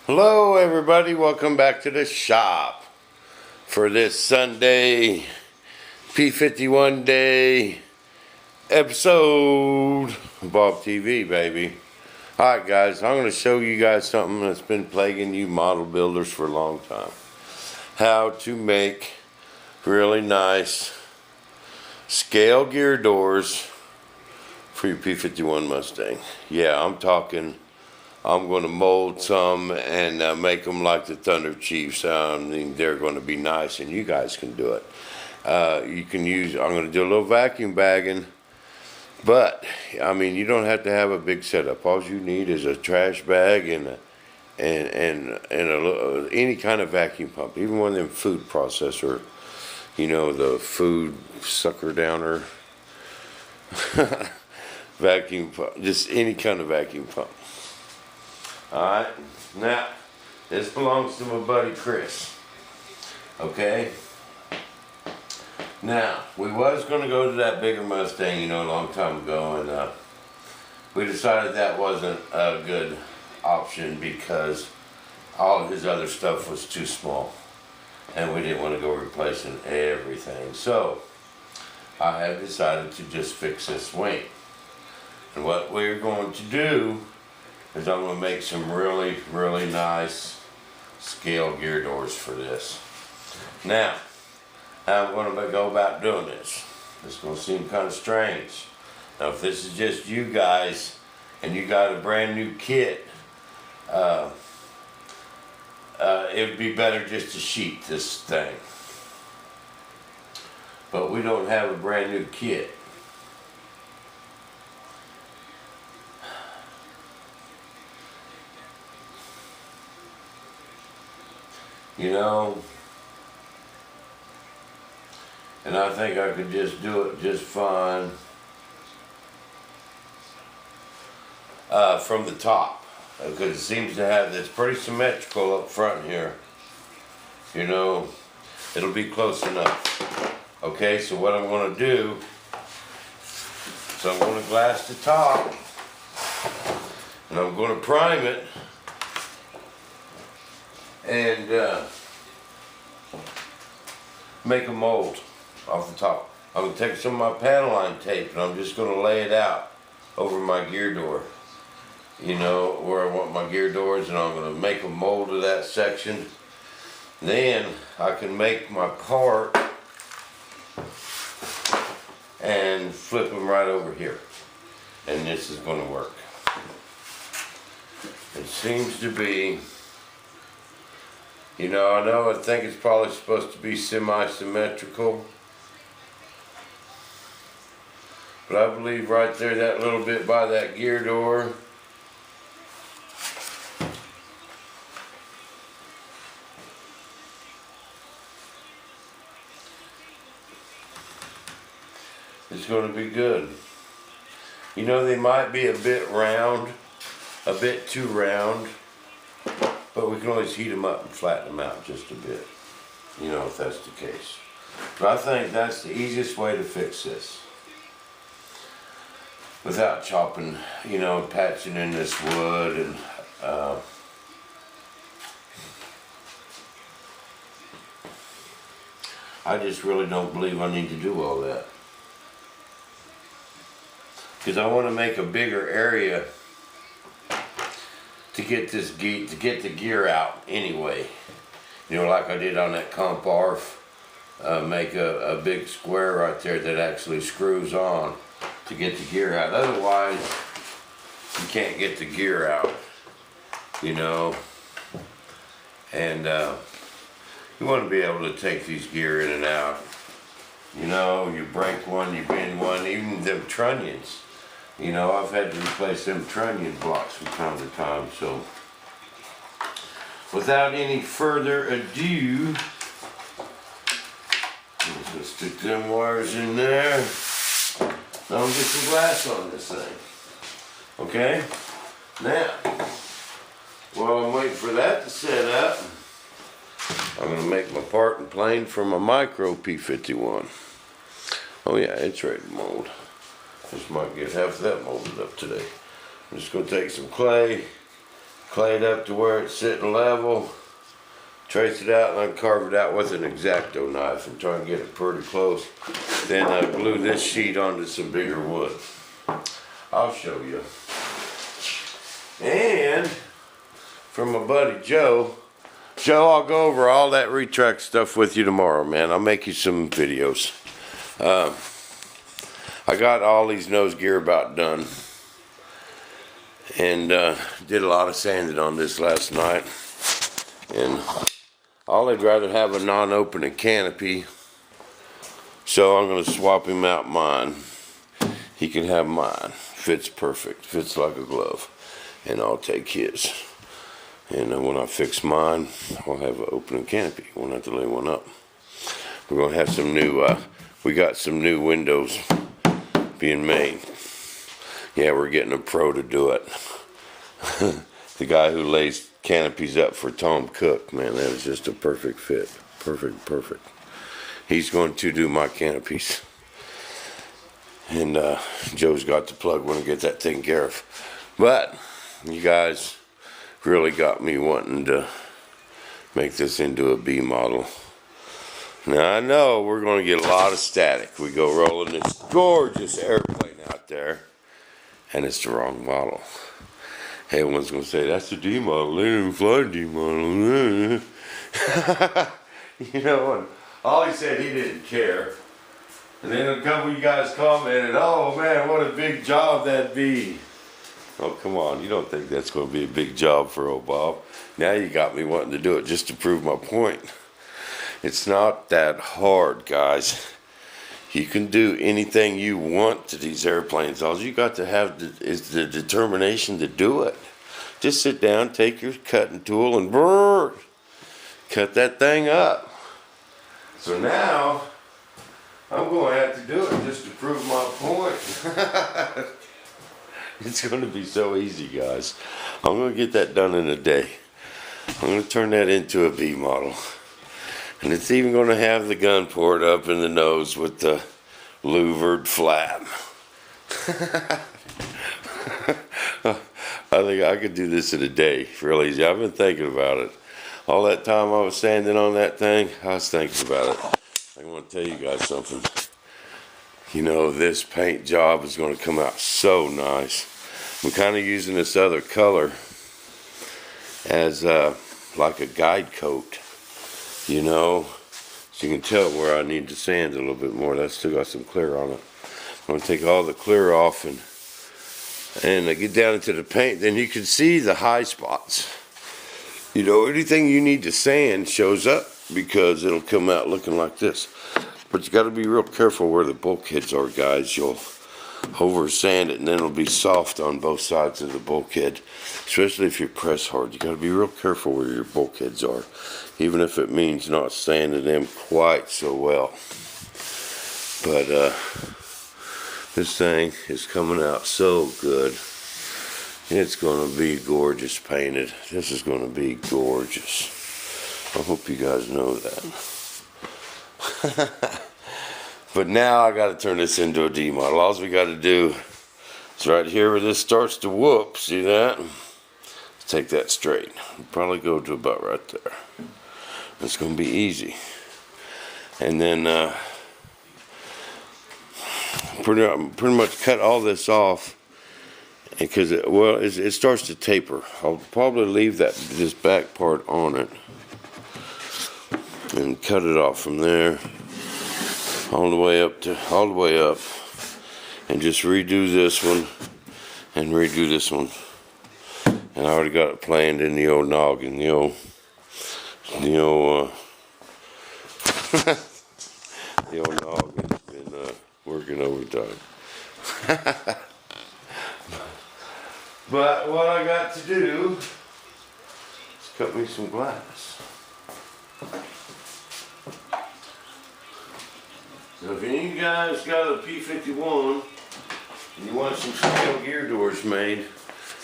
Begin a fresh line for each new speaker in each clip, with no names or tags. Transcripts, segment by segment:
Hello everybody, welcome back to the shop for this Sunday P-51 day episode of Bob TV, baby. Alright guys, I'm going to show you guys something that's been plaguing you model builders for a long time. How to make really nice scale gear doors for your P-51 Mustang. Yeah, I'm going to mold some and make them like the Thunder Chiefs. I mean, they're going to be nice, and you guys can do it. I'm going to do a little vacuum bagging, but I mean, you don't have to have a big setup. All you need is a trash bag and any kind of vacuum pump, even one of them food processor, the food sucker downer vacuum pump, just any kind of vacuum pump. Alright, now, this belongs to my buddy Chris, okay? Now, we was going to go to that bigger Mustang, a long time ago, and we decided that wasn't a good option because all of his other stuff was too small, and we didn't want to go replacing everything. So, I have decided to just fix this wing. And what we're going to do is I'm going to make some really, really nice scale gear doors for this. Now, how I'm going to go about doing this. It's going to seem kind of strange. Now, if this is just you guys and you got a brand new kit, it would be better just to sheet this thing. But we don't have a brand new kit. And I think I could just do it just fine from the top, because it seems to have this pretty symmetrical up front here. It'll be close enough. Okay, so what I'm going to do is I'm going to glass the top and I'm going to prime it and make a mold off the top. I'm going to take some of my panel line tape and I'm just going to lay it out over my gear door, where I want my gear doors, and I'm going to make a mold of that section. Then I can make my part and flip them right over here, and this is going to work. It seems to be, I think it's probably supposed to be semi-symmetrical, but I believe right there, that little bit by that gear door, it's going to be good. They might be a bit round, a bit too round, but we can always heat them up and flatten them out just a bit, if that's the case. But I think that's the easiest way to fix this, without chopping, patching in this wood and I just really don't believe I need to do all that, because I want to make a bigger area to get the gear out anyway. Like I did on that comp ARF, make a big square right there that actually screws on to get the gear out. Otherwise, you can't get the gear out, and you want to be able to take these gear in and out. You break one, you bend one, even them trunnions. I've had to replace them trunnion blocks from time to time. So, without any further ado, I'm just going to stick them wires in there. Now I'm get some glass on this thing. Okay? Now, while I'm waiting for that to set up, I'm going to make my part and plane for my micro P-51. Oh yeah, it's ready to mold. Just might get half of that molded up today. I'm just going to take some clay, clay it up to where it's sitting level, trace it out, and then carve it out with an X-Acto knife and try and get it pretty close. Then glue this sheet onto some bigger wood. I'll show you. And from my buddy Joe, I'll go over all that retract stuff with you tomorrow, man. I'll make you some videos. I got all these nose gear about done, and did a lot of sanding on this last night. And Ollie'd rather have a non-opening canopy, so I'm going to swap him out mine. He can have mine. Fits perfect, fits like a glove, and I'll take his. And when I fix mine, I'll have an opening canopy. Won't have to lay one up. We're going to have some new, we got some new windows being made. Yeah, we're getting a pro to do it. The guy who lays canopies up for Tom Cook, man, that is just a perfect fit. Perfect. He's going to do my canopies. And Joe's got the plug when I get that taken care of. But you guys really got me wanting to make this into a B model. Now I know we're going to get a lot of static. We go rolling this gorgeous airplane out there, and it's the wrong model. Everyone's going to say, that's a D model. They didn't fly a D model. You know, and Ollie said he didn't care. And then a couple of you guys commented, oh man, what a big job that'd be. Oh, come on, you don't think that's going to be a big job for old Bob. Now you got me wanting to do it just to prove my point. It's not that hard, guys. You can do anything you want to these airplanes. All you got to have is the determination to do it. Just sit down, take your cutting tool, and cut that thing up. So now, I'm going to have to do it just to prove my point. It's going to be so easy, guys. I'm going to get that done in a day. I'm going to turn that into a B model. And it's even going to have the gun port up in the nose with the louvered flap. I think I could do this in a day, real easy. I've been thinking about it. All that time I was standing on that thing, I was thinking about it. I want to tell you guys something. You know, this paint job is going to come out so nice. I'm kind of using this other color as like a guide coat, you know, so you can tell where I need to sand a little bit more. That's still got some clear on it. I'm going to take all the clear off and get down into the paint. Then you can see the high spots. You know, anything you need to sand shows up because it'll come out looking like this. But you got to be real careful where the bulkheads are, guys. You'll over sand it and then it'll be soft on both sides of the bulkhead, especially if you press hard. You got to be real careful where your bulkheads are, even if it means not sanding them quite so well. But this thing is coming out so good. It's going to be gorgeous painted. This is going to be gorgeous. I hope you guys know that. But now I got to turn this into a D model. All we got to do is right here where this starts to whoop. See that? Take that straight. Probably go to about right there. It's going to be easy. And then pretty much cut all this off, because it starts to taper. I'll probably leave this back part on it and cut it off from there all the way up, and just redo this one and redo this one. And I already got it planned in the old noggin, the old noggin. Been working overtime. But what I got to do is cut me some glass. So if any of you guys got a P-51 and you want some scale gear doors made,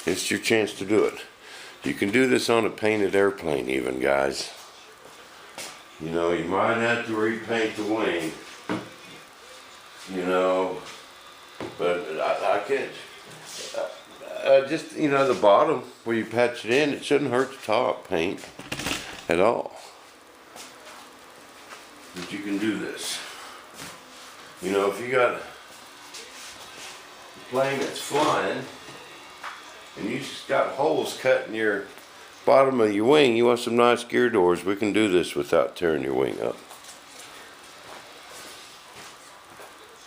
it's your chance to do it. You can do this on a painted airplane even, guys. You know, you might have to repaint the wing, you know, but I can't. just, you know, the bottom where you patch it in, it shouldn't hurt the top paint at all. But you can do this. You know, if you got a plane that's flying and you just got holes cut in your bottom of your wing, you want some nice gear doors, we can do this without tearing your wing up.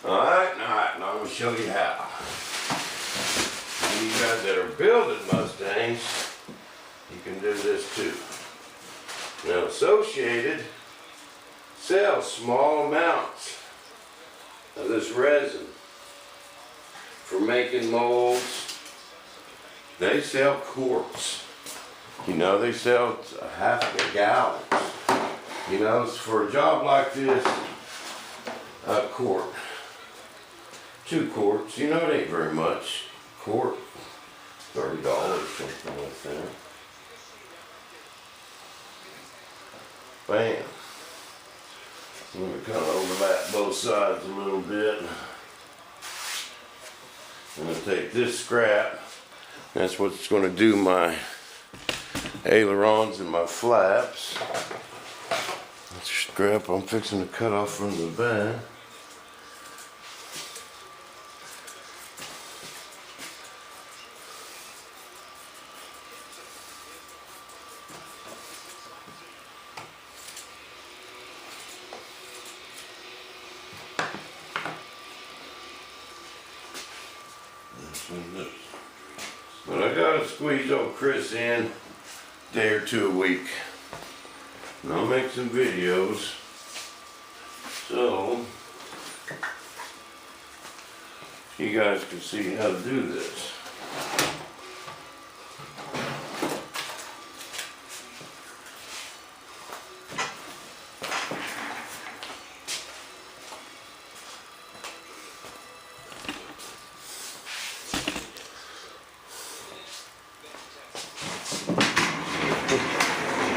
Alright, now I'm going to show you how. And you guys that are building Mustangs, you can do this too. Now, Associated sells small amounts of this resin for making molds. They sell quarts. You know, they sell a half a gallon. You know, for a job like this, a quart, 2 quarts, you know, it ain't very much. Quart, $30, something like that. Bam. I'm going to kind of overlap both sides a little bit. I'm going to take this scrap. That's what's going to do my ailerons and my flaps. That's scrap I'm fixing to cut off from the back. But I gotta squeeze old Chris in a day or 2 a week. And I'll make some videos. So you guys can see how to do this.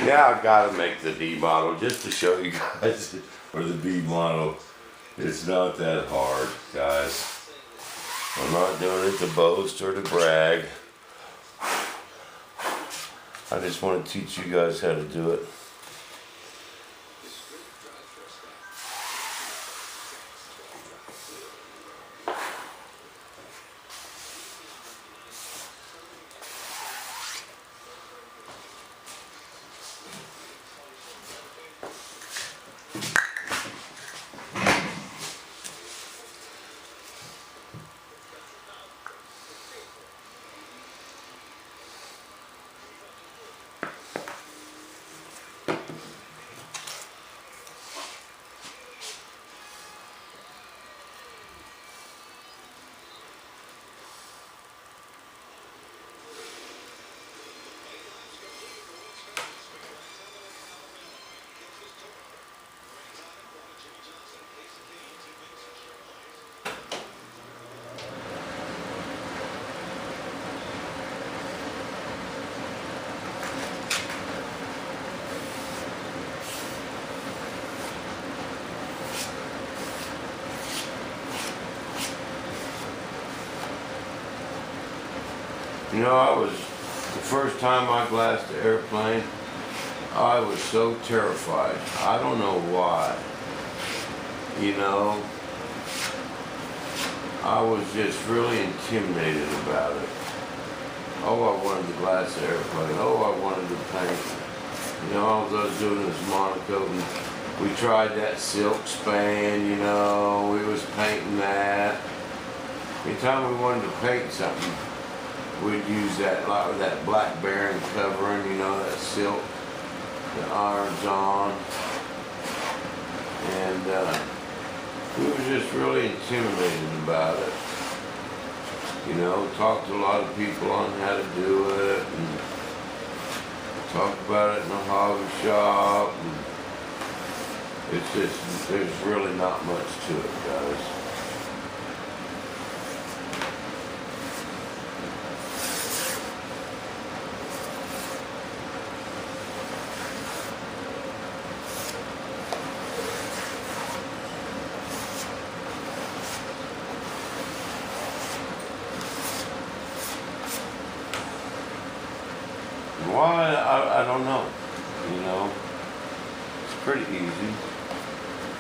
Now I gotta make the D model just to show you guys, or the B model. It's not that hard, guys. I'm not doing it to boast or to brag. I just want to teach you guys how to do it. You know, the first time I glassed the airplane, I was so terrified. I don't know why. You know, I was just really intimidated about it. Oh, I wanted to glass the airplane. Oh, I wanted to paint. You know, all I was doing was monocoating. We tried that silk span, you know, we was painting that. Anytime we wanted to paint something, we'd use that black bearing covering, you know, that silk, the irons on. And we were just really intimidated about it. You know, talked to a lot of people on how to do it, and talked about it in the hobby shop. And it's just, there's really not much to it, guys. don't know. You know, it's pretty easy.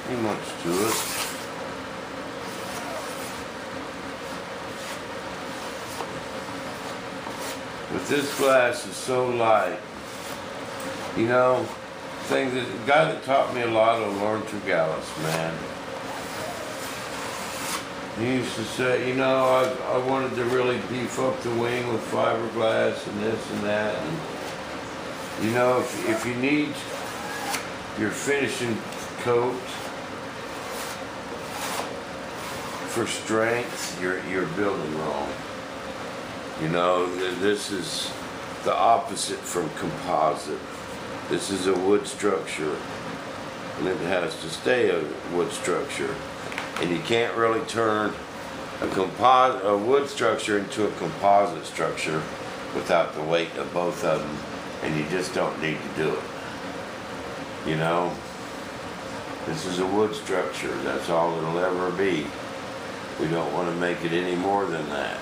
Ain't much to it. But this glass is so light. You know, the guy that taught me a lot was Lauren Tregallis, man. He used to say, you know, I wanted to really beef up the wing with fiberglass and this and that. And, you know, if you need your finishing coat for strength, you're building wrong. You know, this is the opposite from composite. This is a wood structure, and it has to stay a wood structure. And you can't really turn a wood structure into a composite structure without the weight of both of them, and you just don't need to do it. You know, this is a wood structure. That's all it'll ever be. We don't want to make it any more than that.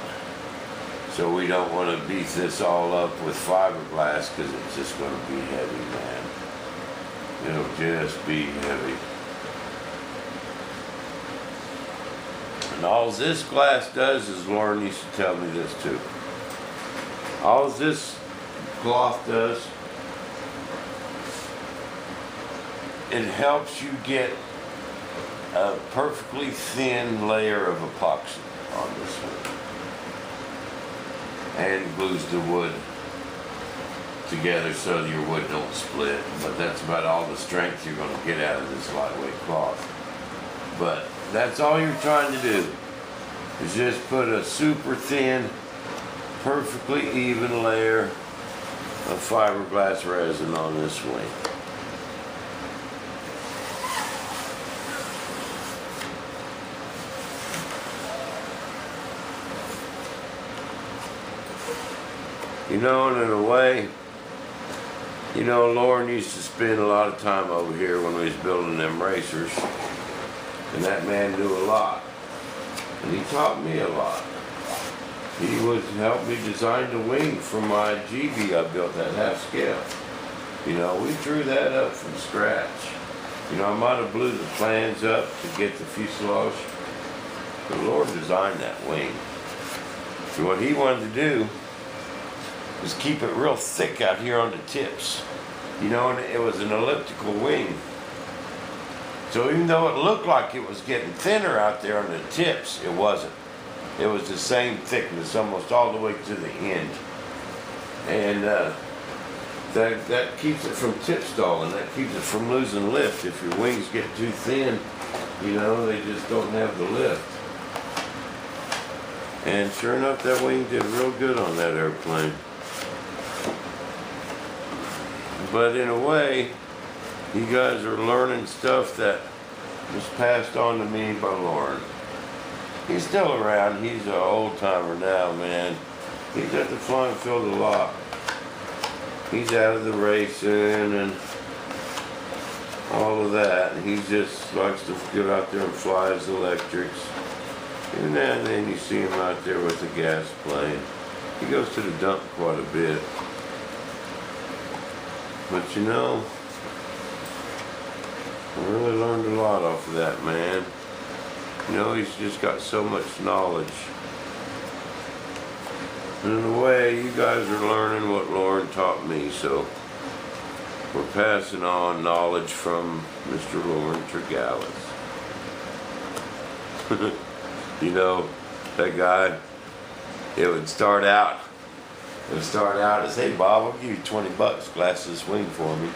So we don't want to beef this all up with fiberglass because it's just going to be heavy, man. It'll just be heavy. And all this glass does is, Lauren used to tell me this too. All this cloth does, it helps you get a perfectly thin layer of epoxy on this one. And glues the wood together so your wood don't split. But that's about all the strength you're going to get out of this lightweight cloth. But that's all you're trying to do, is just put a super thin, perfectly even layer of fiberglass resin on this wing. You know, and in a way, you know, Lauren used to spend a lot of time over here when we was building them racers. And that man knew a lot. And he taught me a lot. He would help me design the wing for my GB I built, that half scale. You know, we drew that up from scratch. You know, I might have blew the plans up to get the fuselage. The Lord designed that wing. So what he wanted to do is keep it real thick out here on the tips. You know, and it was an elliptical wing. So even though it looked like it was getting thinner out there on the tips, it wasn't. It was the same thickness almost all the way to the end. And that keeps it from tip stalling. That keeps it from losing lift. If your wings get too thin, you know, they just don't have the lift. And sure enough, that wing did real good on that airplane. But in a way, you guys are learning stuff that was passed on to me by Lauren. He's still around. He's an old timer now, man. He's at the flying field a lot. He's out of the racing and all of that. And he just likes to get out there and fly his electrics. And now and then you see him out there with the gas plane. He goes to the dump quite a bit. But you know, I really learned a lot off of that man. You know, he's just got so much knowledge. And in a way, you guys are learning what Lauren taught me, so we're passing on knowledge from Mr. Lauren Tregallis. You know, that guy, it would start out as, hey Bob, I'll give you 20 bucks, glass this wing for me.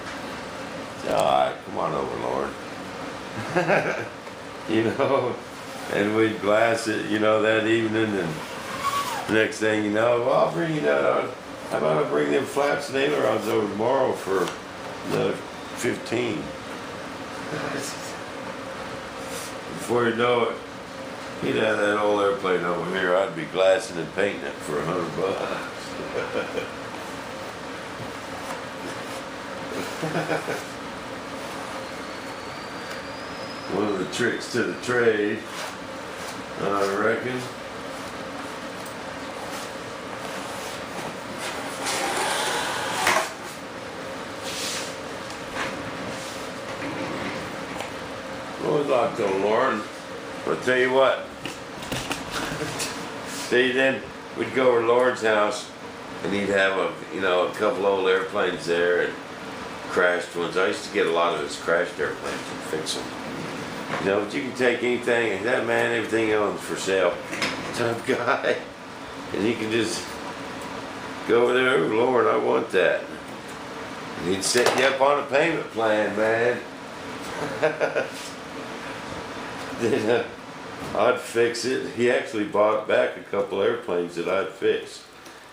Say, all right, come on over, Lauren. You know, and we'd glass it, you know, that evening, and the next thing you know, well, I'll bring you that. How about I bring them flaps and ailerons over tomorrow for another 15. Before you know it, he'd have that old airplane over here. I'd be glassing and painting it for $100. One of the tricks to the trade, I reckon. was locked on, Lauren. But I'll tell you what. See, then we'd go over to Lauren's house, and he'd have a couple old airplanes there and crashed ones. I used to get a lot of his crashed airplanes and fix them. But you can take anything, and that man, everything owns for sale type guy, and you can just go over there. Oh, Lord, I want that. And he'd set you up on a payment plan, man. Then I'd fix it. He actually bought back a couple airplanes that I'd fixed.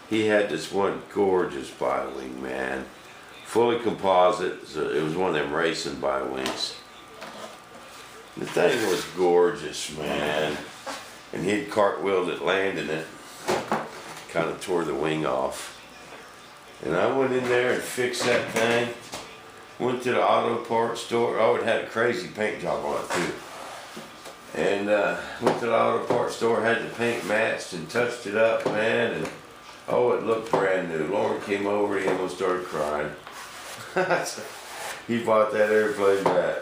He had this one gorgeous bi-wing, man. Fully composite. So it was one of them racing bi-wings. The thing was gorgeous, man. And he'd cartwheeled it, landing it. Kind of tore the wing off. And I went in there and fixed that thing. Went to the auto parts store. Oh, it had a crazy paint job on it too. And went to the auto parts store, had the paint matched and touched it up, man. And oh, it looked brand new. Lauren came over, he almost started crying. He bought that airplane back.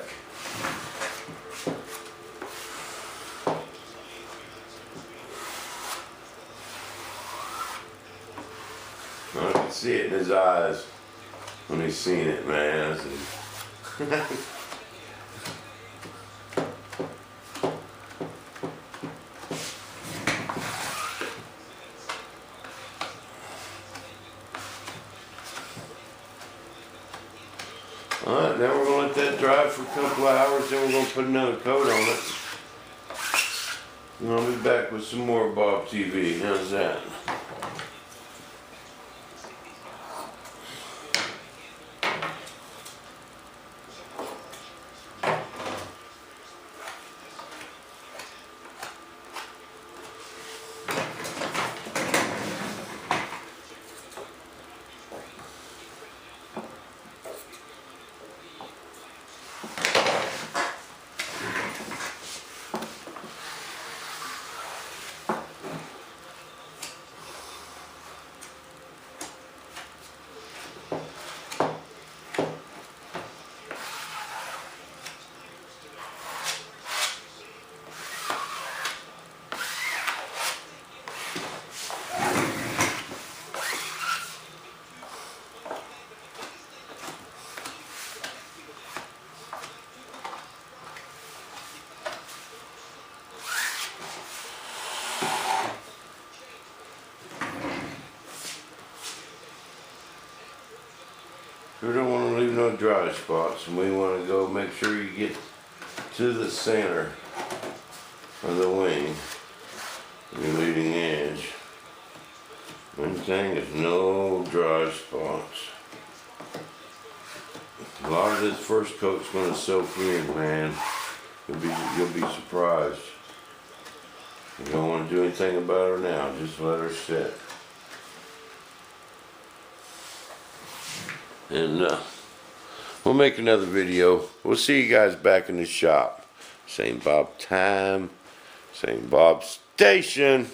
I could see it in his eyes when he seen it, man. I said, alright, now we're going to let that dry for a couple of hours, then we're going to put another coat on it. And I'll be back with some more Bob TV. How's that? We don't want to leave no dry spots, and we want to go make sure you get to the center of the wing, your leading edge. Main thing is no dry spots. A lot of this first coat's going to soak in, man. You'll be surprised. You don't want to do anything about her now. Just let her sit. And we'll make another video. We'll see you guys back in the shop. Same Bob time, same Bob station.